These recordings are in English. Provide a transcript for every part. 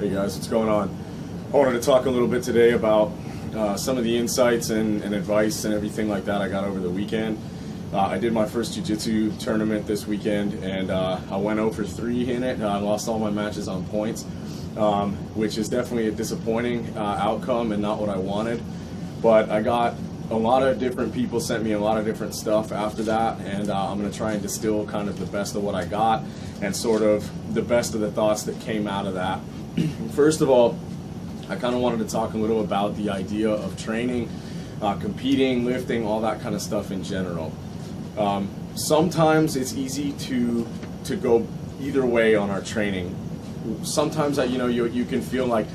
Hey guys, what's going on? I wanted to talk a little bit today about some of the insights and advice and everything like that I got over the weekend. I did my first jiu-jitsu tournament this weekend, and I went 0 for 3 in it. I lost all my matches on points, which is definitely a disappointing outcome and not what I wanted. But I got a lot of different people sent me a lot of different stuff after that, and I'm going to try and distill kind of the best of what I got and sort of the best of the thoughts that came out of that. First of all, I kind of wanted to talk a little about the idea of training, competing, lifting, all that kind of stuff in general. Sometimes it's easy to go either way on our training. Sometimes you can feel like,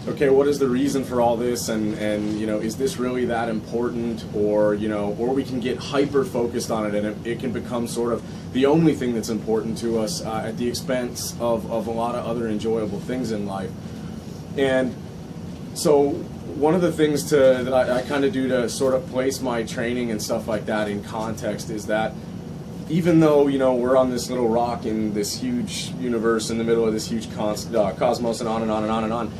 okay, what is the reason for all this, and is this really that important, or we can get hyper focused on it, and it can become sort of the only thing that's important to us at the expense of a lot of other enjoyable things in life. And so one of the things that I kind of do to sort of place my training and stuff like that in context is that even though we're on this little rock in this huge universe in the middle of this huge cosmos, and on and on and on and on,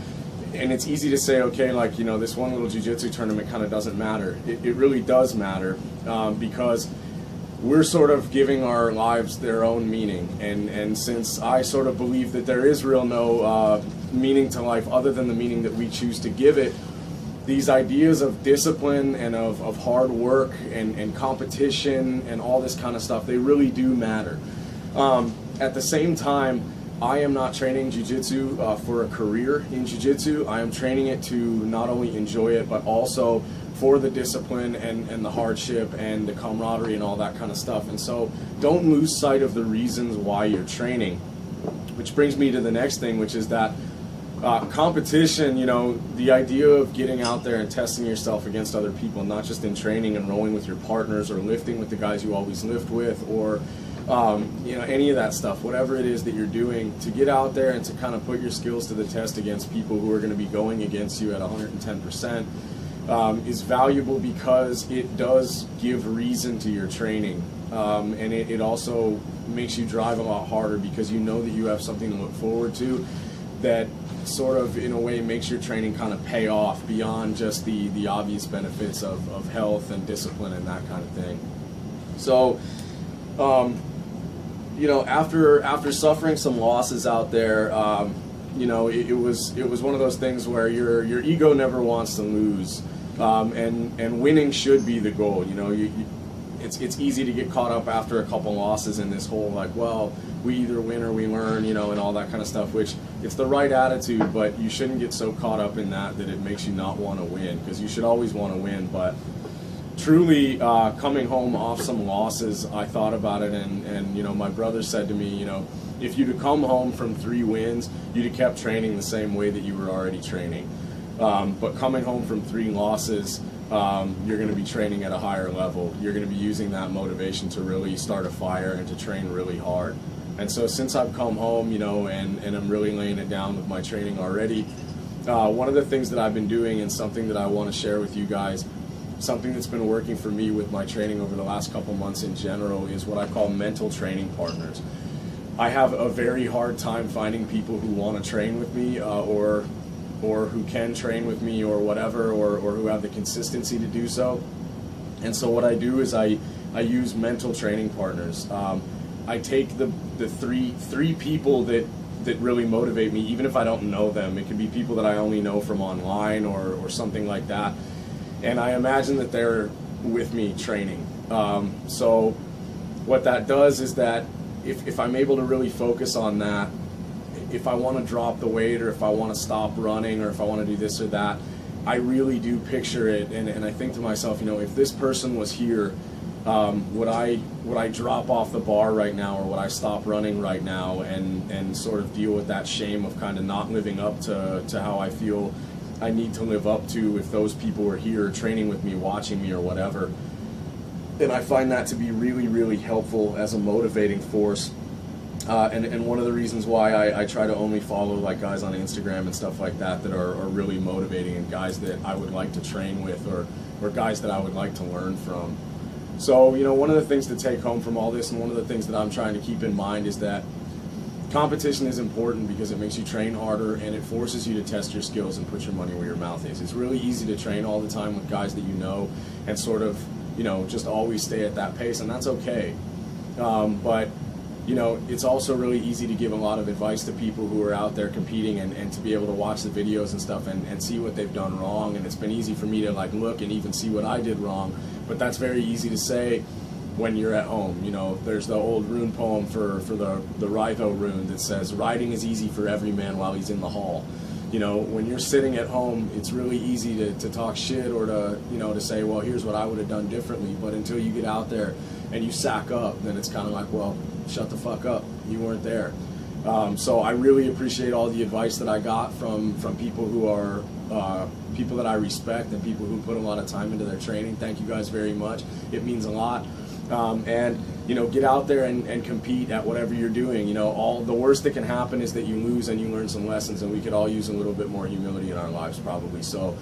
and it's easy to say, okay, like this one little jiu-jitsu tournament kind of doesn't matter. It really does matter, because we're sort of giving our lives their own meaning, and since I sort of believe that there is no meaning to life other than the meaning that we choose to give it, these ideas of discipline and of hard work and competition and all this kind of stuff, they really do matter. At the same time, I am not training jiu-jitsu for a career in jiu-jitsu. I am training it to not only enjoy it, but also for the discipline and the hardship and the camaraderie and all that kind of stuff. And so don't lose sight of the reasons why you're training. Which brings me to the next thing, which is that competition, the idea of getting out there and testing yourself against other people, not just in training and rolling with your partners or lifting with the guys you always lift with, or any of that stuff, whatever it is that you're doing, to get out there and to kind of put your skills to the test against people who are going to be going against you at 110%. Is valuable because it does give reason to your training, and it also makes you drive a lot harder because you know that you have something to look forward to that sort of in a way makes your training kind of pay off beyond just the obvious benefits of health and discipline and that kind of thing. So after suffering some losses out there, it was one of those things where your ego never wants to lose. And winning should be the goal. It's easy to get caught up after a couple losses in this whole like, well, we either win or we learn, and all that kind of stuff, which it's the right attitude, but you shouldn't get so caught up in that it makes you not want to win, because you should always want to win. But truly, coming home off some losses, I thought about it, and my brother said to me, if you'd have come home from 3 wins, you'd have kept training the same way that you were already training. But coming home from 3 losses, you're going to be training at a higher level. You're going to be using that motivation to really start a fire and to train really hard. And so since I've come home, and I'm really laying it down with my training already, one of the things that I've been doing, and something that I want to share with you guys, something that's been working for me with my training over the last couple months in general, is what I call mental training partners. I have a very hard time finding people who want to train with me, or who can train with me, or whatever, or who have the consistency to do so. And so what I do is I use mental training partners. I take the three people that really motivate me, even if I don't know them. It can be people that I only know from online or something like that. And I imagine that they're with me training. So what that does is that if I'm able to really focus on that, if I want to drop the weight, or if I want to stop running, or if I want to do this or that, I really do picture it, and I think to myself, if this person was here, would I drop off the bar right now, or would I stop running right now and sort of deal with that shame of kind of not living up to how I feel I need to live up to if those people were here training with me, watching me, or whatever. And I find that to be really, really helpful as a motivating force. And one of the reasons why I try to only follow like guys on Instagram and stuff like that are really motivating, and guys that I would like to train with, or guys that I would like to learn from. So, one of the things to take home from all this, and one of the things that I'm trying to keep in mind, is that competition is important because it makes you train harder and it forces you to test your skills and put your money where your mouth is. It's really easy to train all the time with guys that you know and sort of, you know, just always stay at that pace, and that's okay. But you know, it's also really easy to give a lot of advice to people who are out there competing and to be able to watch the videos and stuff and see what they've done wrong. And it's been easy for me to like look and even see what I did wrong, but that's very easy to say when you're at home. You know, there's the old rune poem for the Rytho rune that says, riding is easy for every man while he's in the hall. You know, when you're sitting at home, it's really easy to talk shit or to, you know, to say, well, here's what I would have done differently. But until you get out there and you sack up, then it's kind of like, well, shut the fuck up. You weren't there. So I really appreciate all the advice that I got from people who are people that I respect and people who put a lot of time into their training. Thank you guys very much. It means a lot. And you know, get out there and compete at whatever you're doing. You know, the worst that can happen is that you lose and you learn some lessons, and we could all use a little bit more humility in our lives probably. So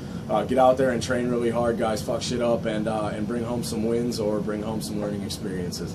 get out there and train really hard, guys. Fuck shit up and bring home some wins or bring home some learning experiences.